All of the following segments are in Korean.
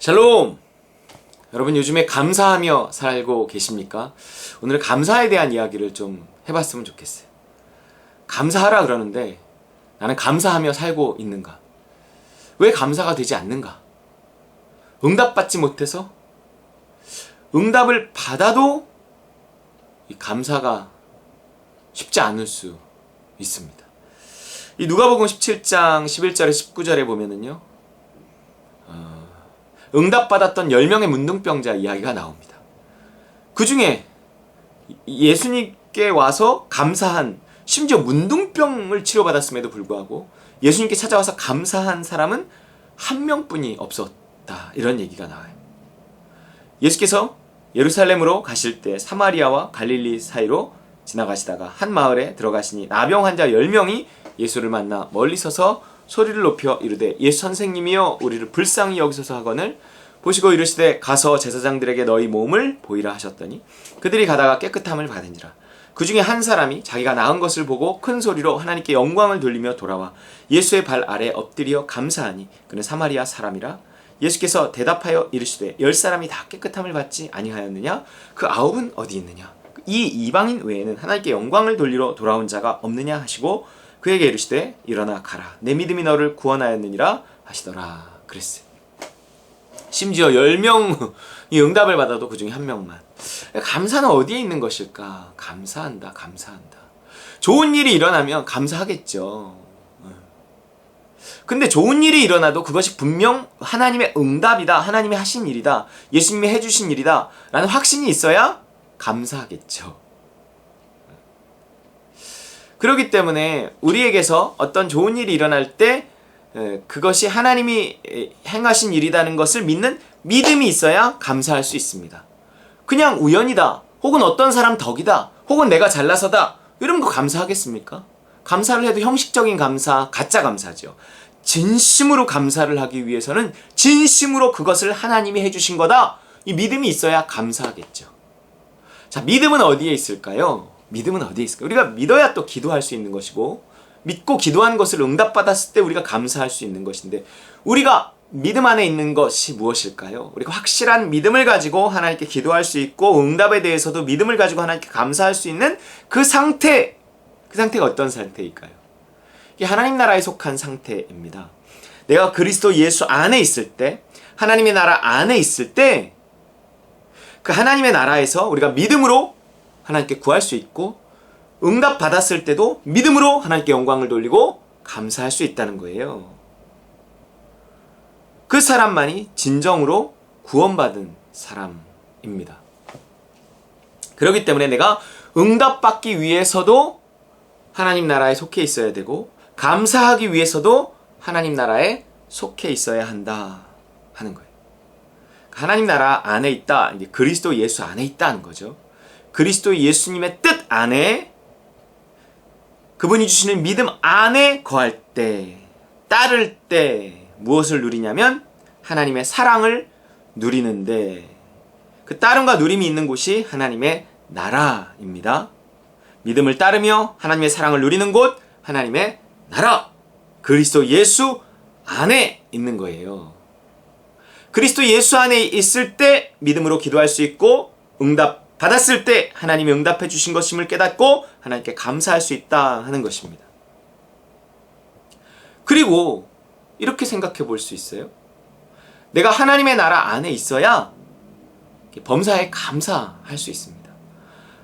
샬롬! 여러분 요즘에 감사하며 살고 계십니까? 오늘 감사에 대한 이야기를 좀 해봤으면 좋겠어요. 감사하라 그러는데 나는 감사하며 살고 있는가? 왜 감사가 되지 않는가? 응답받지 못해서? 응답을 받아도 이 감사가 쉽지 않을 수 있습니다. 이 누가복음 17장 11절에 19절에 보면은요, 응답받았던 10명의 문둥병자 이야기가 나옵니다. 그 중에 예수님께 와서 감사한, 심지어 문둥병을 치료받았음에도 불구하고 예수님께 찾아와서 감사한 사람은 한 명뿐이 없었다, 이런 얘기가 나와요. 예수께서 예루살렘으로 가실 때 사마리아와 갈릴리 사이로 지나가시다가 한 마을에 들어가시니 나병 환자 10명이 예수를 만나 멀리 서서 소리를 높여 이르되 예수 선생님이여 우리를 불쌍히 여기소서 하거늘 보시고 이르시되 가서 제사장들에게 너희 몸을 보이라 하셨더니 그들이 가다가 깨끗함을 받으니라. 그 중에 한 사람이 자기가 나은 것을 보고 큰 소리로 하나님께 영광을 돌리며 돌아와 예수의 발 아래 엎드려 감사하니 그는 사마리아 사람이라. 예수께서 대답하여 이르시되 10사람이 다 깨끗함을 받지 아니하였느냐? 그 9은 어디 있느냐? 이 이방인 외에는 하나님께 영광을 돌리러 돌아온 자가 없느냐 하시고 그에게 이르시되 일어나 가라 내 믿음이 너를 구원하였느니라 하시더라 그랬어요. 심지어 10명이 응답을 받아도 그 중에 한 명만. 감사는 어디에 있는 것일까? 감사한다. 좋은 일이 일어나면 감사하겠죠. 근데 좋은 일이 일어나도 그것이 분명 하나님의 응답이다, 하나님이 하신 일이다, 예수님이 해주신 일이다 라는 확신이 있어야 감사하겠죠. 그렇기 때문에 우리에게서 어떤 좋은 일이 일어날 때 그것이 하나님이 행하신 일이라는 것을 믿는 믿음이 있어야 감사할 수 있습니다. 그냥 우연이다, 혹은 어떤 사람 덕이다, 혹은 내가 잘나서다, 이런 거 감사하겠습니까? 감사를 해도 형식적인 감사, 가짜 감사죠. 진심으로 감사를 하기 위해서는 진심으로 그것을 하나님이 해주신 거다, 이 믿음이 있어야 감사하겠죠. 자, 믿음은 어디에 있을까요? 믿음은 어디에 있을까요? 우리가 믿어야 또 기도할 수 있는 것이고, 믿고 기도하는 것을 응답받았을 때 우리가 감사할 수 있는 것인데, 우리가 믿음 안에 있는 것이 무엇일까요? 우리가 확실한 믿음을 가지고 하나님께 기도할 수 있고 응답에 대해서도 믿음을 가지고 하나님께 감사할 수 있는 그 상태, 그 상태가 어떤 상태일까요? 이게 하나님 나라에 속한 상태입니다. 내가 그리스도 예수 안에 있을 때, 하나님의 나라 안에 있을 때 그 하나님의 나라에서 우리가 믿음으로 하나님께 구할 수 있고 응답 받았을 때도 믿음으로 하나님께 영광을 돌리고 감사할 수 있다는 거예요. 그 사람만이 진정으로 구원받은 사람입니다. 그렇기 때문에 내가 응답받기 위해서도 하나님 나라에 속해 있어야 되고 감사하기 위해서도 하나님 나라에 속해 있어야 한다 하는 거예요. 하나님 나라 안에 있다, 이제 그리스도 예수 안에 있다는 거죠. 그리스도 예수님의 뜻 안에, 그분이 주시는 믿음 안에 거할 때, 따를 때 무엇을 누리냐면 하나님의 사랑을 누리는데, 그 따름과 누림이 있는 곳이 하나님의 나라입니다. 믿음을 따르며 하나님의 사랑을 누리는 곳, 하나님의 나라, 그리스도 예수 안에 있는 거예요. 그리스도 예수 안에 있을 때 믿음으로 기도할 수 있고 응답 받았을 때 하나님이 응답해 주신 것임을 깨닫고 하나님께 감사할 수 있다 하는 것입니다. 그리고 이렇게 생각해 볼 수 있어요. 내가 하나님의 나라 안에 있어야 범사에 감사할 수 있습니다.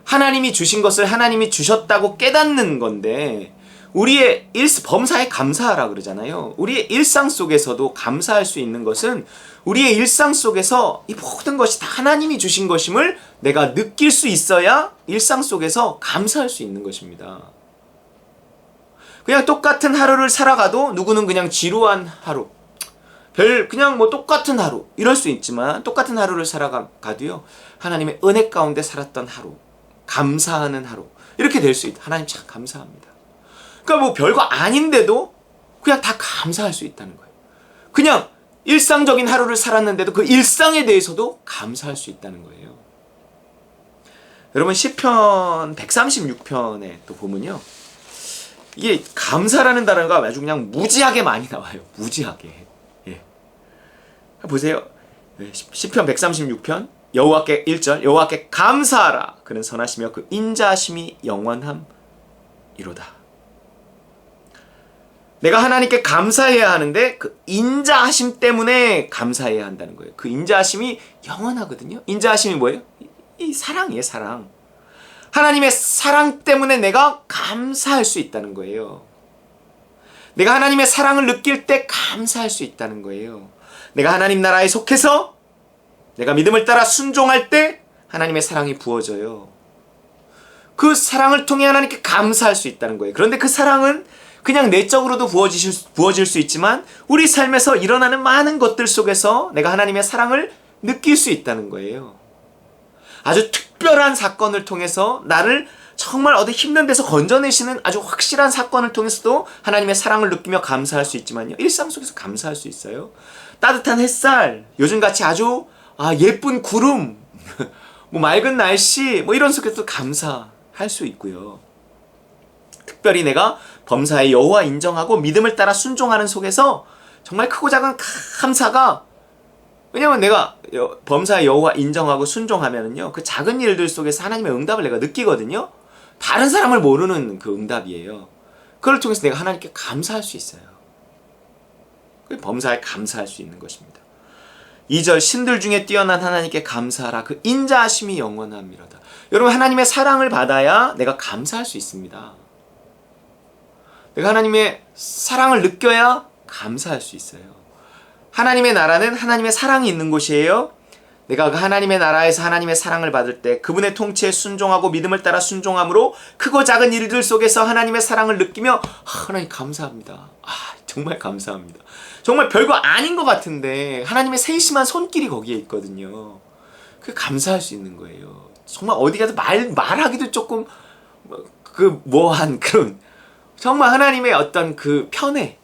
하나님이 주신 것을 하나님이 주셨다고 깨닫는 건데, 우리의 범사에 감사하라 그러잖아요. 우리의 일상 속에서도 감사할 수 있는 것은 우리의 일상 속에서 이 모든 것이 다 하나님이 주신 것임을 내가 느낄 수 있어야 일상 속에서 감사할 수 있는 것입니다. 그냥 똑같은 하루를 살아가도 누구는 그냥 지루한 하루, 그냥 똑같은 하루 이럴 수 있지만, 똑같은 하루를 살아가도요 하나님의 은혜 가운데 살았던 하루, 감사하는 하루, 이렇게 될 수 있다. 하나님 참 감사합니다. 그러니까 별거 아닌데도 그냥 다 감사할 수 있다는 거예요. 그냥 일상적인 하루를 살았는데도 그 일상에 대해서도 감사할 수 있다는 거예요. 여러분 시편 136편에 또 보면요, 이게 감사라는 단어가 아주 그냥 무지하게 많이 나와요. 무지하게. 예. 보세요. 시편 136편 여호와께 1절 여호와께 감사하라 그는 선하시며 그 인자하심이 영원함이로다. 내가 하나님께 감사해야 하는데 그 인자하심 때문에 감사해야 한다는 거예요. 그 인자하심이 영원하거든요. 인자하심이 뭐예요? 이 사랑이에요. 사랑. 하나님의 사랑 때문에 내가 감사할 수 있다는 거예요. 내가 하나님의 사랑을 느낄 때 감사할 수 있다는 거예요. 내가 하나님 나라에 속해서 내가 믿음을 따라 순종할 때 하나님의 사랑이 부어져요. 그 사랑을 통해 하나님께 감사할 수 있다는 거예요. 그런데 그 사랑은 그냥 내적으로도 부어질 수 있지만 우리 삶에서 일어나는 많은 것들 속에서 내가 하나님의 사랑을 느낄 수 있다는 거예요. 아주 특별한 사건을 통해서 나를 정말 어디 힘든 데서 건져내시는 아주 확실한 사건을 통해서도 하나님의 사랑을 느끼며 감사할 수 있지만요. 일상 속에서 감사할 수 있어요. 따뜻한 햇살, 요즘같이 아주 예쁜 구름, 맑은 날씨 이런 속에서도 감사할 수 있고요. 특별히 내가 범사의 여호와 인정하고 믿음을 따라 순종하는 속에서 정말 크고 작은 감사가, 왜냐면 내가 범사의 여호와 인정하고 순종하면은요 그 작은 일들 속에서 하나님의 응답을 내가 느끼거든요. 다른 사람을 모르는 그 응답이에요. 그걸 통해서 내가 하나님께 감사할 수 있어요. 범사에 감사할 수 있는 것입니다. 2절 신들 중에 뛰어난 하나님께 감사하라 그 인자하심이 영원함이로다. 여러분, 하나님의 사랑을 받아야 내가 감사할 수 있습니다. 내가 하나님의 사랑을 느껴야 감사할 수 있어요. 하나님의 나라는 하나님의 사랑이 있는 곳이에요. 내가 그 하나님의 나라에서 하나님의 사랑을 받을 때 그분의 통치에 순종하고 믿음을 따라 순종함으로 크고 작은 일들 속에서 하나님의 사랑을 느끼며 하나님 감사합니다. 정말 감사합니다. 정말 별거 아닌 것 같은데 하나님의 세심한 손길이 거기에 있거든요. 그 감사할 수 있는 거예요. 정말 어디 가서 말하기도 조금 그런 정말 하나님의 어떤 그 편애,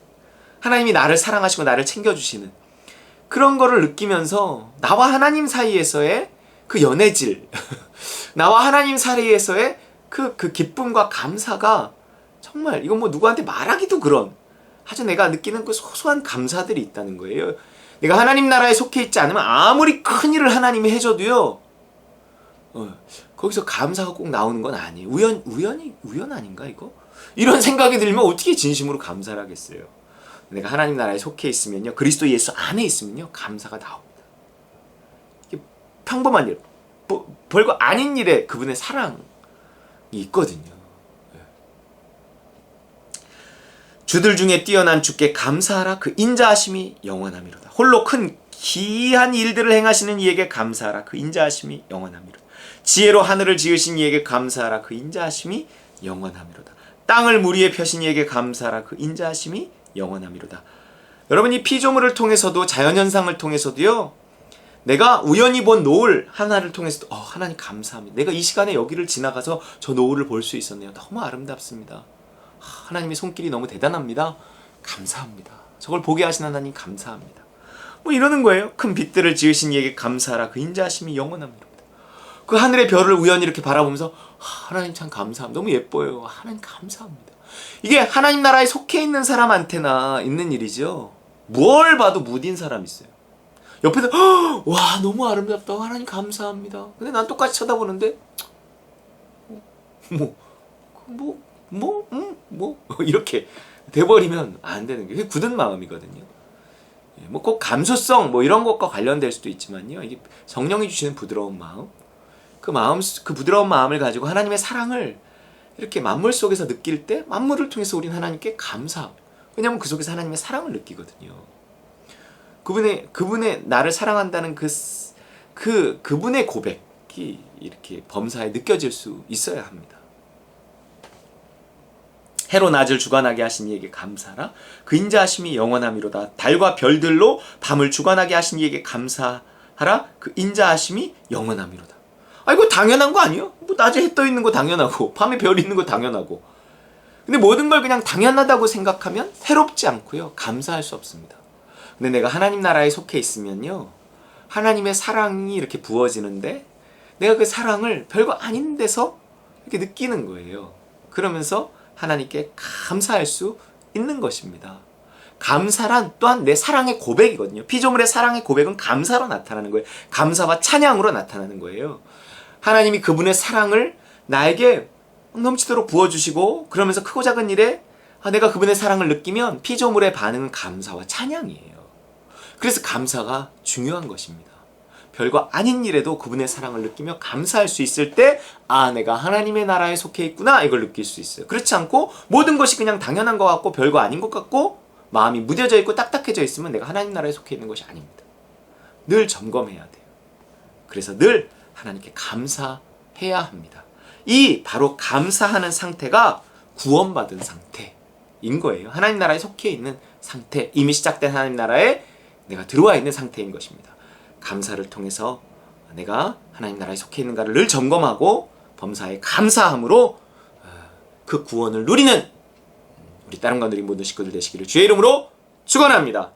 하나님이 나를 사랑하시고 나를 챙겨주시는 그런 거를 느끼면서 나와 하나님 사이에서의 그 연애질, 나와 하나님 사이에서의 그 기쁨과 감사가 정말 이건 누구한테 말하기도 그런 아주 내가 느끼는 그 소소한 감사들이 있다는 거예요. 내가 하나님 나라에 속해 있지 않으면 아무리 큰 일을 하나님이 해줘도요, 거기서 감사가 꼭 나오는 건 아니에요. 우연 아닌가 이거? 이런 생각이 들면 어떻게 진심으로 감사를 하겠어요. 내가 하나님 나라에 속해 있으면요, 그리스도 예수 안에 있으면요, 감사가 나옵니다. 평범한 일, 별거 아닌 일에 그분의 사랑이 있거든요. 주들 중에 뛰어난 주께 감사하라 그 인자하심이 영원함이로다. 홀로 큰 기이한 일들을 행하시는 이에게 감사하라 그 인자하심이 영원함이로다. 지혜로 하늘을 지으신 이에게 감사하라 그 인자하심이 영원함이로다. 땅을 물 위에 펴신 이에게 감사하라 그 인자하심이 영원함이로다. 여러분, 이 피조물을 통해서도 자연현상을 통해서도요, 내가 우연히 본 노을 하나를 통해서도 하나님 감사합니다. 내가 이 시간에 여기를 지나가서 저 노을을 볼 수 있었네요. 너무 아름답습니다. 하나님의 손길이 너무 대단합니다. 감사합니다. 저걸 보게 하신 하나님 감사합니다. 이러는 거예요. 큰 빛들을 지으신 이에게 감사하라 그 인자하심이 영원합니다. 그 하늘의 별을 우연히 이렇게 바라보면서 하나님 참 감사합니다. 너무 예뻐요. 하나님 감사합니다. 이게 하나님 나라에 속해 있는 사람한테나 있는 일이죠. 뭘 봐도 무딘 사람 있어요. 옆에서 와 너무 아름답다. 하나님 감사합니다. 근데 난 똑같이 쳐다보는데 이렇게 돼버리면 안 되는 게 그게 굳은 마음이거든요. 꼭 감수성 이런 것과 관련될 수도 있지만요. 이게 성령이 주시는 부드러운 마음, 그 부드러운 마음을 가지고 하나님의 사랑을 이렇게 만물 속에서 느낄 때 만물을 통해서 우리는 하나님께 감사하고, 왜냐하면 그 속에서 하나님의 사랑을 느끼거든요. 그분의 나를 사랑한다는 그분의 고백이 이렇게 범사에 느껴질 수 있어야 합니다. 해로 낮을 주관하게 하신 이에게 감사하라 그 인자하심이 영원함이로다. 달과 별들로 밤을 주관하게 하신 이에게 감사하라 그 인자하심이 영원함이로다. 이거 당연한 거 아니에요? 낮에 해 떠 있는 거 당연하고 밤에 별 있는 거 당연하고. 근데 모든 걸 그냥 당연하다고 생각하면 해롭지 않고요, 감사할 수 없습니다. 근데 내가 하나님 나라에 속해 있으면요, 하나님의 사랑이 이렇게 부어지는데 내가 그 사랑을 별거 아닌 데서 이렇게 느끼는 거예요. 그러면서 하나님께 감사할 수 있는 것입니다. 감사란 또한 내 사랑의 고백이거든요. 피조물의 사랑의 고백은 감사로 나타나는 거예요. 감사와 찬양으로 나타나는 거예요. 하나님이 그분의 사랑을 나에게 넘치도록 부어주시고 그러면서 크고 작은 일에 내가 그분의 사랑을 느끼면 피조물의 반응은 감사와 찬양이에요. 그래서 감사가 중요한 것입니다. 별거 아닌 일에도 그분의 사랑을 느끼며 감사할 수 있을 때 내가 하나님의 나라에 속해 있구나 이걸 느낄 수 있어요. 그렇지 않고 모든 것이 그냥 당연한 것 같고 별거 아닌 것 같고 마음이 무뎌져 있고 딱딱해져 있으면 내가 하나님 나라에 속해 있는 것이 아닙니다. 늘 점검해야 돼요. 그래서 늘 하나님께 감사해야 합니다. 이 바로 감사하는 상태가 구원받은 상태인 거예요. 하나님 나라에 속해 있는 상태, 이미 시작된 하나님 나라에 내가 들어와 있는 상태인 것입니다. 감사를 통해서 내가 하나님 나라에 속해 있는가를 늘 점검하고 범사에 감사함으로 그 구원을 누리는 우리 다른 관들이 모든 식구들 되시기를 주의 이름으로 축원합니다.